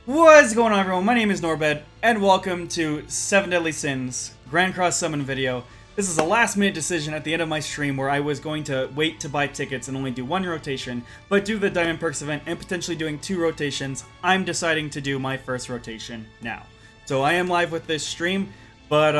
What's going on, everyone? My name is Norbed, and welcome to 7 Deadly Sins Grand Cross Summon video. This is a last-minute decision at the end of my stream where I was going to wait to buy tickets and only do one rotation, but due to the Diamond Perks event and potentially doing 2 rotations, I'm deciding to do my first rotation now. So I am live with this stream, but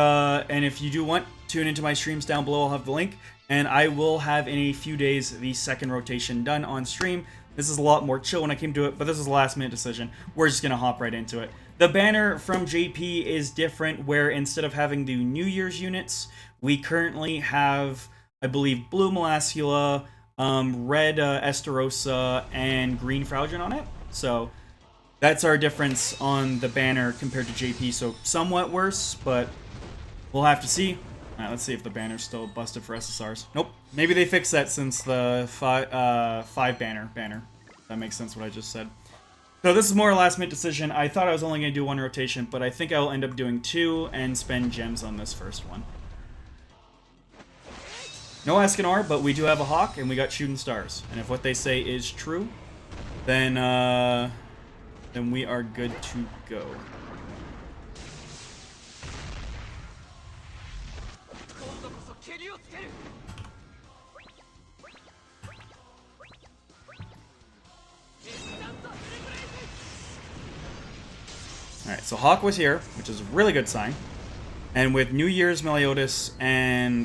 and if you do want, tune into my streams down below. I'll have the link, and I will have in a few days the second rotation done on stream. This is a lot more chill when I came to it, but this is a last-minute decision. We're just going to hop right into it. The banner from JP is different, where instead of having the New Year's units, we currently have, I believe, blue Melassula, red Estarossa, and green Fraugen on it. So that's our difference on the banner compared to JP. So somewhat worse, but we'll have to see. Alright, let's see if the banner's still busted for SSRs. Nope. Maybe they fixed that since the 5 banner. That makes sense what I just said. So this is more a last minute decision. I thought I was only going to do 1 rotation, but I think I will end up doing 2 and spend gems on this first one. No Escanor, but we do have a Hawk and we got Shooting Stars. And if what they say is true, then we are good to go. Alright, so Hawk was here, which is a really good sign. And with New Year's Meliodas and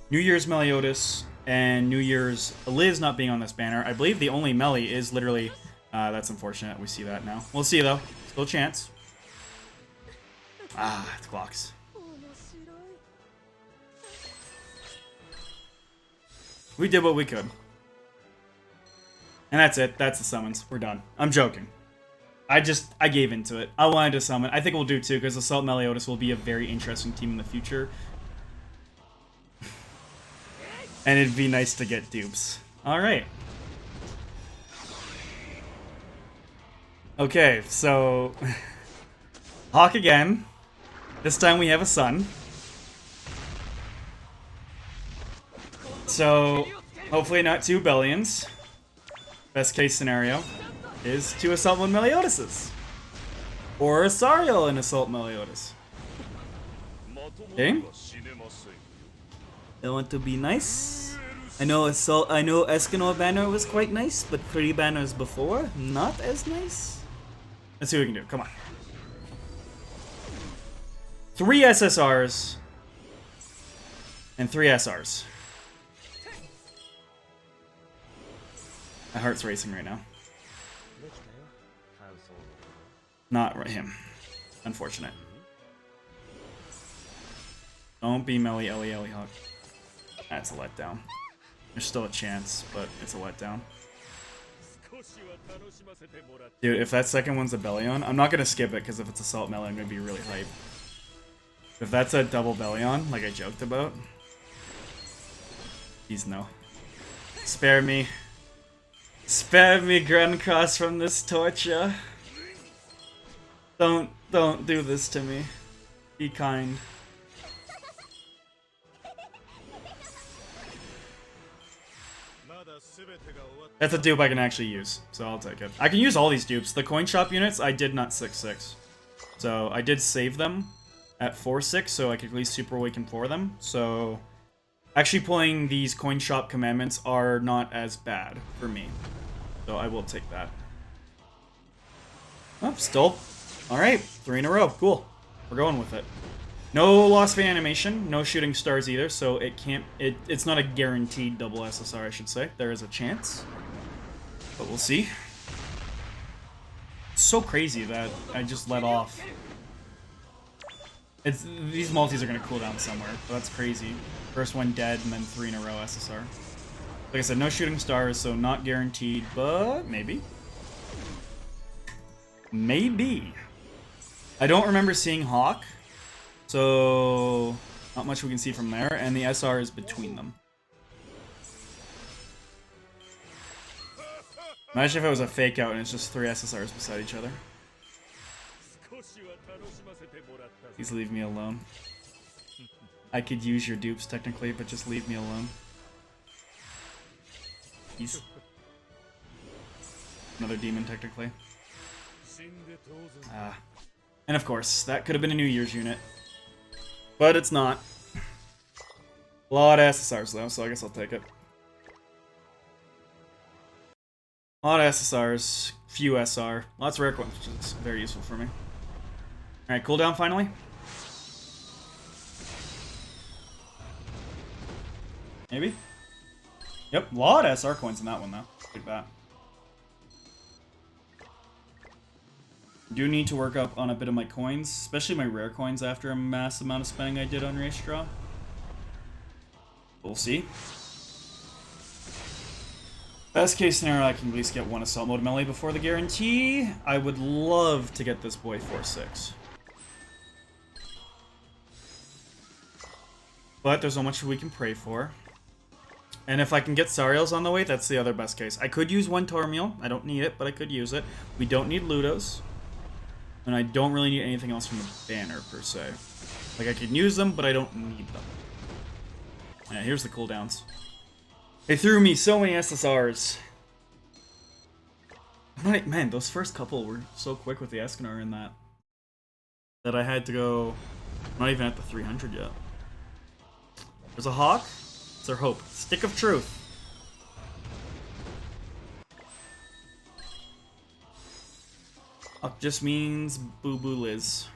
New Year's Liz not being on this banner, I believe the only Meli is literally that's unfortunate. We see that now. We'll see though. Still a chance. Ah, it's blocks. We did what we could. And that's it. That's the summons. We're done. I'm joking. I gave into it. I wanted to summon. I think we'll do 2 because Assault Meliodas will be a very interesting team in the future. And it'd be nice to get dupes. Alright. Okay, so Hawk again. This time we have a sun. So hopefully not 2 Bellions. Best case scenario is 2 Assault Meliodases. Or a Sariel and Assault Meliodas. Okay. I want to be nice. I know Escanor banner was quite nice, but 3 banners before, not as nice. Let's see what we can do. Come on. 3 SSRs and 3 SRs. My heart's racing right now. Not him. Unfortunate. Don't be Meli, Ellie, Hawk. That's a letdown. There's still a chance, but it's a letdown. Dude, if that second one's a Bellion, I'm not gonna skip it because if it's Assault Melee, I'm gonna be really hyped. If that's a double Bellion, like I joked about, please no. Spare me. Spare me, Grand Cross, from this torture. Don't do this to me. Be kind. That's a dupe I can actually use, so I'll take it. I can use all these dupes. The coin shop units, I did not 6-6. So I did save them at 4-6, so I could at least Super Awaken for them. So actually pulling these coin shop commandments are not as bad for me. So I will take that. Oh, still. Alright, 3 in a row. Cool. We're going with it. No Lost Vein animation, no Shooting Stars either, so it can't. It's not a guaranteed double SSR, I should say. There is a chance. But we'll see. It's so crazy that I just let off. These multis are going to cool down somewhere, but that's crazy. First one dead, and then 3 in a row SSR. Like I said, no Shooting Stars, so not guaranteed, but maybe. Maybe. I don't remember seeing Hawk, so not much we can see from there, and the SR is between them. Imagine if it was a fake out and it's just 3 SSRs beside each other. Please leave me alone. I could use your dupes technically, but just leave me alone. He's another demon technically. And of course, that could have been a New Year's unit. But it's not. A lot of SSRs though, so I guess I'll take it. A lot of SSRs, few SR, lots of rare coins, which is very useful for me. Alright, cooldown finally. Maybe? Yep, a lot of SR coins in that one though. Like that. Do need to work up on a bit of my coins, especially my rare coins after a massive amount of spending I did on race draw. We'll see. Best case scenario, I can at least get one assault mode melee before the guarantee. I would love to get this boy 4-6. But there's so much we can pray for. And if I can get Sariel's on the way, that's the other best case. I could use one Tormiel. I don't need it, but I could use it. We don't need Ludos. And I don't really need anything else from the banner, per se. Like, I can use them, but I don't need them. Yeah, here's the cooldowns. They threw me so many SSRs. Man, those first couple were so quick with the Escanar in that. That I had to go... Not even at the 300 yet. There's a Hawk. It's our hope. Stick of Truth. Hawk just means Boo Boo Liz.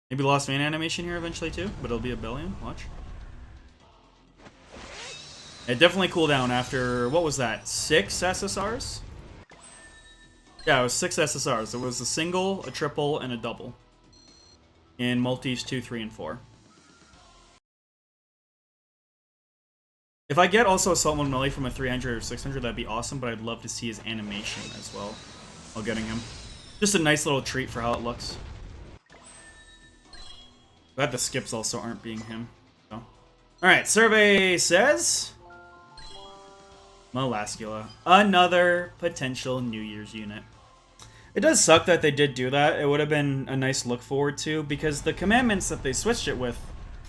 Maybe Lost Vein animation here eventually too, but it'll be a billion. Watch. It definitely cooled down after, what was that, 6 SSRs? Yeah, it was 6 SSRs. There was a single, a triple, and a double. In multis 2, 3, and 4. If I get also Assault Mode Melee from a 300 or 600, that'd be awesome, but I'd love to see his animation as well while getting him. Just a nice little treat for how it looks. Glad the skips also aren't being him. So. Alright, survey says... Melascula. Another potential New Year's unit. It does suck that they did do that. It would have been a nice look forward to, because the commandments that they switched it with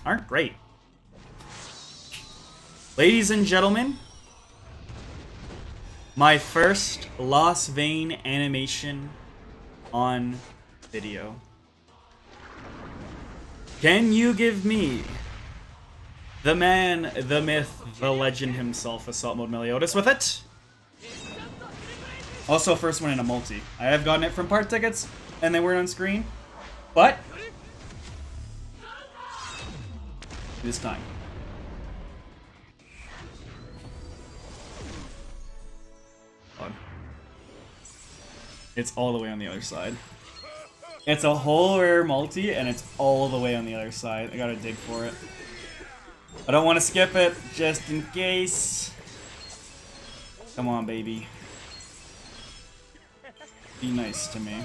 aren't great. Ladies and gentlemen, my first Lost Vein animation on video. Can you give me the man, the myth, the legend himself, Assault Mode Meliodas with it? Also, first one in a multi. I have gotten it from part tickets, and they weren't on screen, but it is time. It's all the way on the other side. It's a whole rare multi, and it's all the way on the other side. I gotta dig for it. I don't want to skip it, just in case. Come on, baby. Be nice to me.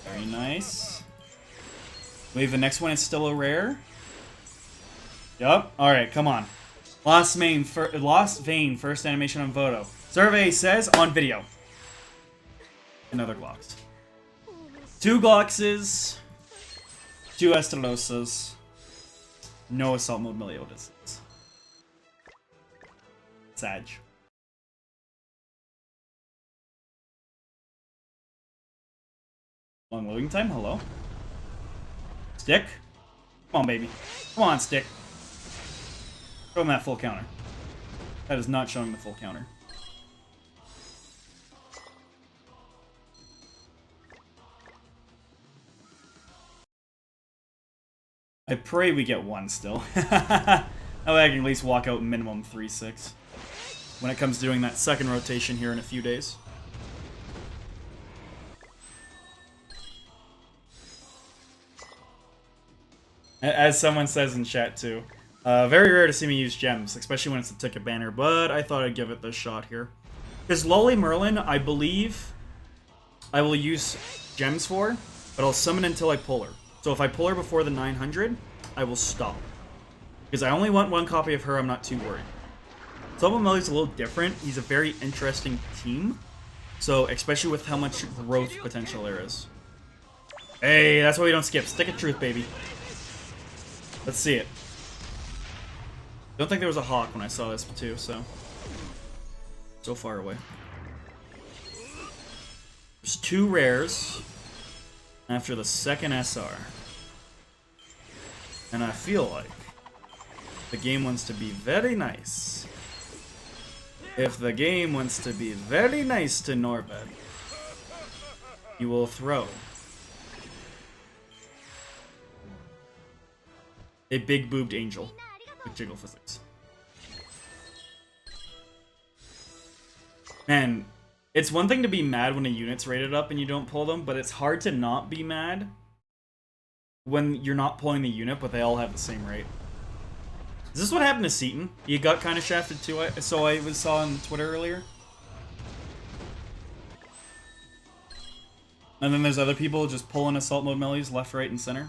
Very nice. Wait, the next one is still a rare? Yup. Alright, come on. Lost Vein, first animation on Voto. Survey says on video. Another Glocks. 2 Glockses. 2 Estelosas. No Assault Mode Meliodas. Sag. Long loading time, hello. Stick. Come on, baby. Come on, Stick. Show him that full counter. That is not showing the full counter. I pray we get 1 still. That way I can at least walk out minimum 3-6 when it comes to doing that second rotation here in a few days. As someone says in chat too, very rare to see me use gems, especially when it's a ticket banner, but I thought I'd give it this shot here. Because Lolly Merlin, I believe I will use gems for, but I'll summon until I pull her. So if I pull her before the 900, I will stop. Because I only want 1 copy of her, I'm not too worried. Assault Mode Meli's a little different. He's a very interesting team. So, especially with how much growth potential there is. Hey, that's why we don't skip. Stick of Truth, baby. Let's see it. Don't think there was a Hawk when I saw this too, so. So far away. There's 2 rares after the second SR. And I feel like the game wants to be very nice. If the game wants to be very nice to Norbed, you will throw a big boobed angel with jiggle physics. And it's one thing to be mad when a unit's rated up and you don't pull them, but it's hard to not be mad when you're not pulling the unit, but they all have the same rate. Is this what happened to Seaton? He got kind of shafted too, so I saw on Twitter earlier. And then there's other people just pulling assault mode Melis left, right, and center.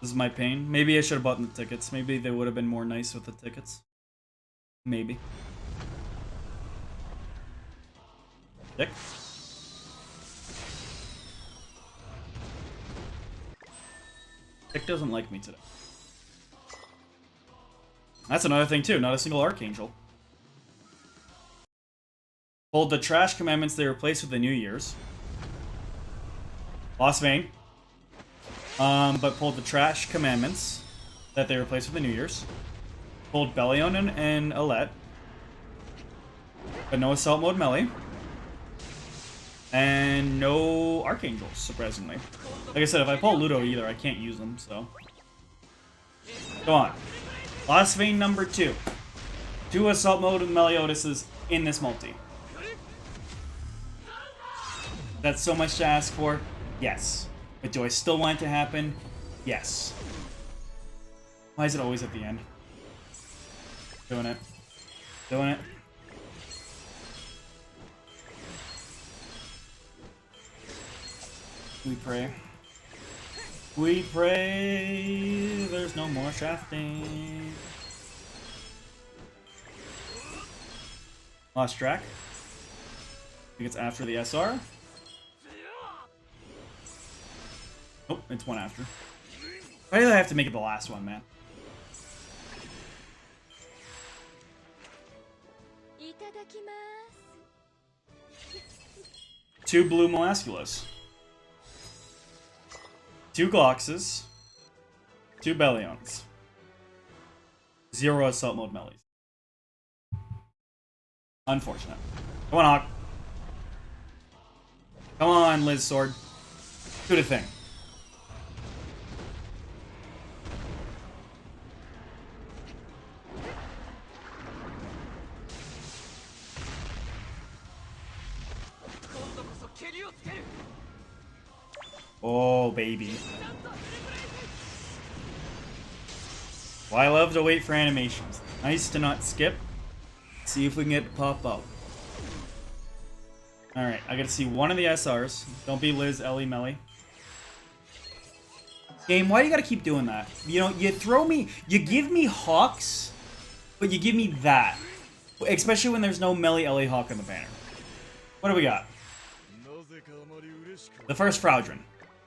This is my pain. Maybe I should have bought the tickets. Maybe they would have been more nice with the tickets. Maybe. Dick. Dick doesn't like me today. That's another thing too, not a single Archangel. Pulled the trash commandments they replaced with the New Year's. Lost Vein. But pulled the trash commandments that they replaced with the New Year's. Pulled Bellion and Alette. But no Assault Mode Meli. And no Archangels, surprisingly. Like I said, if I pull Ludo either, I can't use them, so. Go on. Lost Vein number 2. 2 Assault Mode Meliodas in this multi. That's so much to ask for? Yes. But do I still want it to happen? Yes. Why is it always at the end? Doing it. Doing it. We pray. We pray there's no more shafting. Lost track. I think it's after the SR. Nope, it's one after. Why do I have to make it the last one, man? Two blue Molasculas. 2 Gloxes. 2 Bellions. 0 Assault Mode Melis. Unfortunate. Come on, Hawk. Come on, Liz Sword. Do the thing. Oh, baby. Well, I love to wait for animations. Nice to not skip. See if we can get pop up. Alright, I gotta see one of the SRs. Don't be Liz, Ellie, Meli. Game, why do you gotta keep doing that? You know, you throw me, you give me Hawks, but you give me that. Especially when there's no Meli, Ellie, Hawk on the banner. What do we got? The first Fraudrin.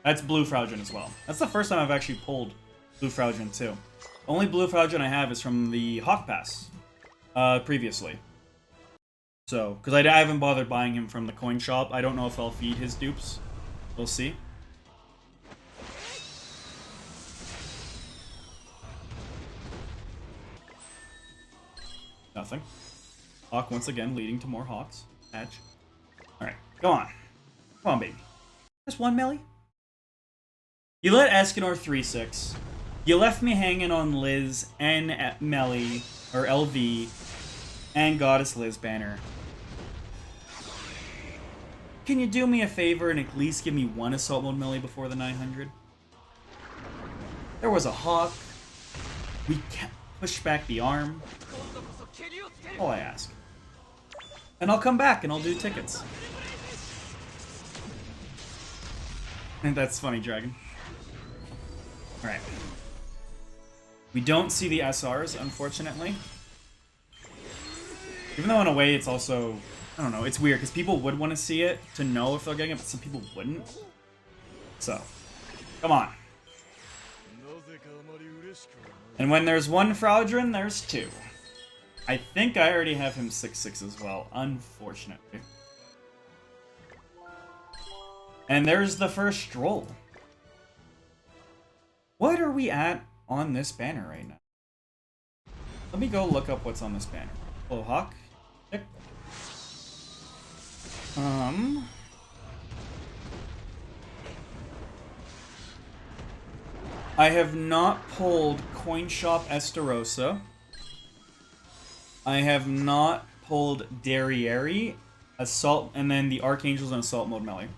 That's blue Fraudrin as well. That's the first time I've actually pulled blue Fraudrin too. Only blue Fraudrin I have is from the Hawk Pass previously. So, because I haven't bothered buying him from the coin shop. I don't know if I'll feed his dupes. We'll see. Nothing. Hawk once again leading to more Hawks. Edge. Alright, go on. Come on, baby. Just one Meli? You let Escanor 3-6. You left me hanging on Liz and Meli, or LV, and Goddess Liz banner. Can you do me a favor and at least give me one Assault Mode Meli before the 900? There was a Hawk. We pushed back the arm. All I ask. And I'll come back and I'll do tickets. And that's funny, Dragon. Alright. We don't see the SRs, unfortunately. Even though in a way it's also, I don't know, it's weird because people would want to see it to know if they're getting it, but some people wouldn't. So, come on. And when there's one Fraudrin, there's 2. I think I already have him 6/6 as well, unfortunately. And there's the first stroll. What are we at on this banner right now? Let me go look up what's on this banner. Hello, Hawk. Tick. I have not pulled Coin Shop Estarossa. I have not pulled Derriere, Assault, and then the Archangels and Assault Mode Meli.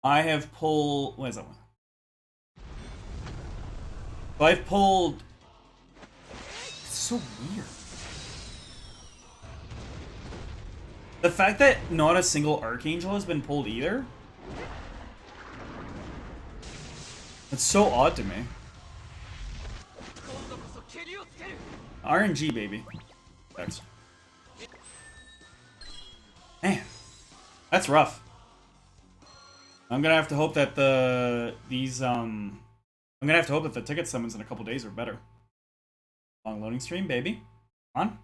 I have pulled... What is that one? So I've pulled... It's so weird. The fact that not a single Archangel has been pulled either... It's so odd to me. RNG, baby. Thanks. Man, that's rough. I'm gonna have to hope that the ticket summons in a couple days are better. Long loading stream, baby. Come on.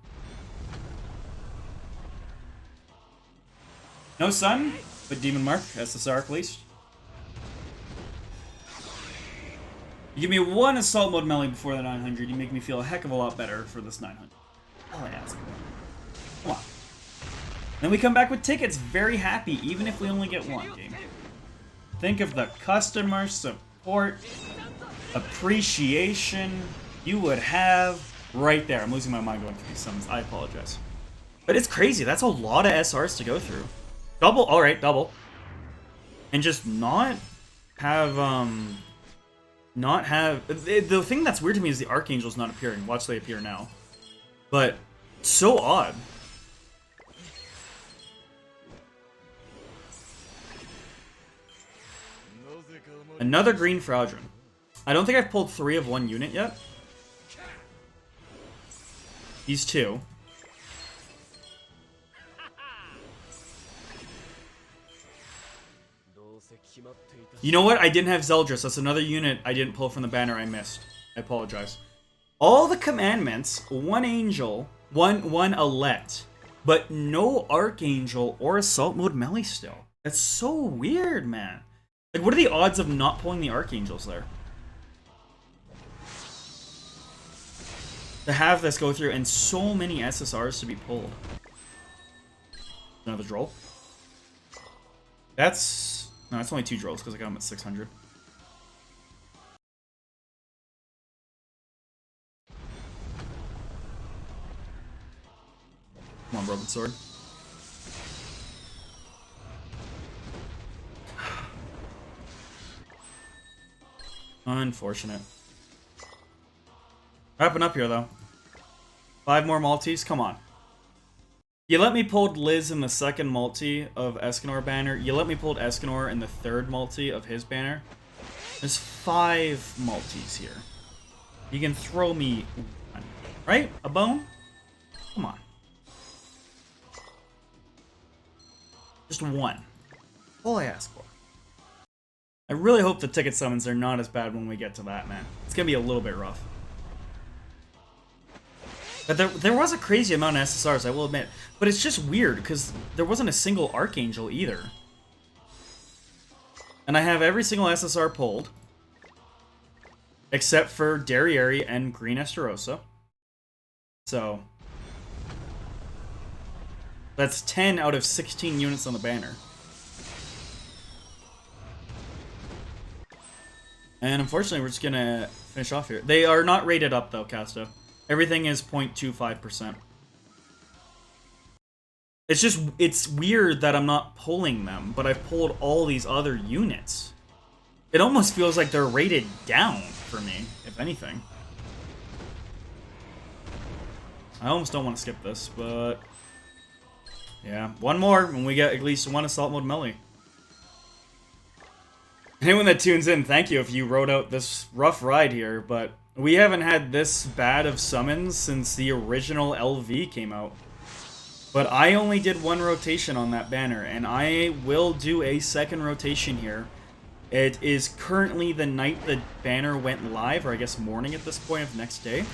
No sun, but Demon Mark, SSR at least. You give me one Assault Mode Meli before the 900, you make me feel a heck of a lot better for this 900. All I ask for. Come on. Then we come back with tickets, very happy, even if we only get one game. Think of the customer support, appreciation you would have right there. I'm losing my mind going through these summons. I apologize. But it's crazy. That's a lot of SRs to go through. Double. All right, double. And just not have... The thing that's weird to me is the Archangel's not appearing. Watch they appear now. But, so odd. Another green for Aldrin. I don't think I've pulled 3 of one unit yet. These 2. You know what? I didn't have Zeldris. That's another unit I didn't pull from the banner I missed. I apologize. All the commandments, 1 angel, one Alette, but no Archangel or Assault Mode Meli still. That's so weird, man. Like, what are the odds of not pulling the Archangels there? To have this go through and so many SSRs to be pulled. Another droll. That's... No, it's only 2 drolls because I got them at 600. Come on, Broken Sword. Unfortunate. Wrapping up here, though. 5 more Maltese? Come on. You let me pull Liz in the second multi of Escanor banner. You let me pull Escanor in the third multi of his banner. There's 5 multis here. You can throw me one. Right? A bone? Come on. Just one. All I ask for. I really hope the ticket summons are not as bad when we get to that, man. It's gonna be a little bit rough. But there was a crazy amount of SSRs, I will admit. But it's just weird, because there wasn't a single Archangel either. And I have every single SSR pulled. Except for Derriere and Green Estarossa. So... that's 10 out of 16 units on the banner. And unfortunately, we're just gonna finish off here. They are not rated up, though, Casto. Everything is 0.25%. It's just, it's weird that I'm not pulling them, but I've pulled all these other units. It almost feels like they're rated down for me, if anything. I almost don't want to skip this, but... yeah, one more, and we get at least one Assault Mode Meli. Anyone that tunes in, thank you if you rode out this rough ride here, but... we haven't had this bad of summons since the original LV came out. But I only did 1 rotation on that banner, and I will do a second rotation here. It is currently the night the banner went live, or I guess morning at this point of next day.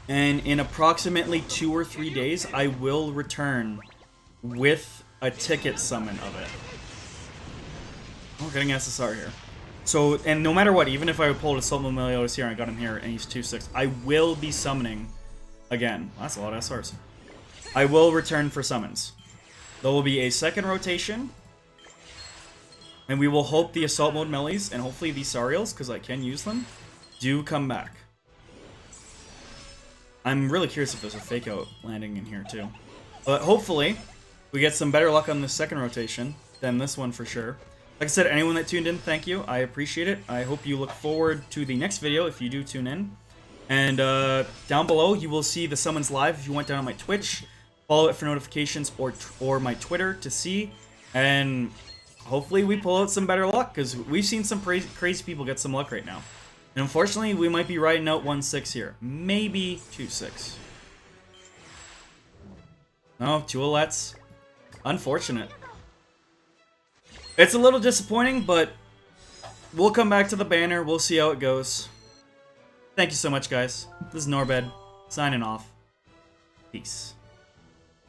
And in approximately 2 or 3 days, I will return with a ticket summon of it. Oh, we're getting SSR here. So, and no matter what, even if I pulled Assault Mode Melioda here and I got him here and he's 2-6, I will be summoning again. That's a lot of SRs. I will return for summons. There will be a second rotation. And we will hope the Assault Mode Melis and hopefully the Sariels, because I can use them, do come back. I'm really curious if there's a fake out landing in here too. But hopefully, we get some better luck on this second rotation than this one for sure. Like I said, anyone that tuned in, thank you. I appreciate it. I hope you look forward to the next video if you do tune in. And down below, you will see the summons live if you went down on my Twitch. Follow it for notifications or my Twitter to see. And hopefully we pull out some better luck, because we've seen some crazy people get some luck right now. And unfortunately, we might be riding out 1-6 here. Maybe 2-6. No, 2 Alettes. Unfortunate. It's a little disappointing, but we'll come back to the banner. We'll see how it goes. Thank you so much, guys. This is Norbed, signing off. Peace.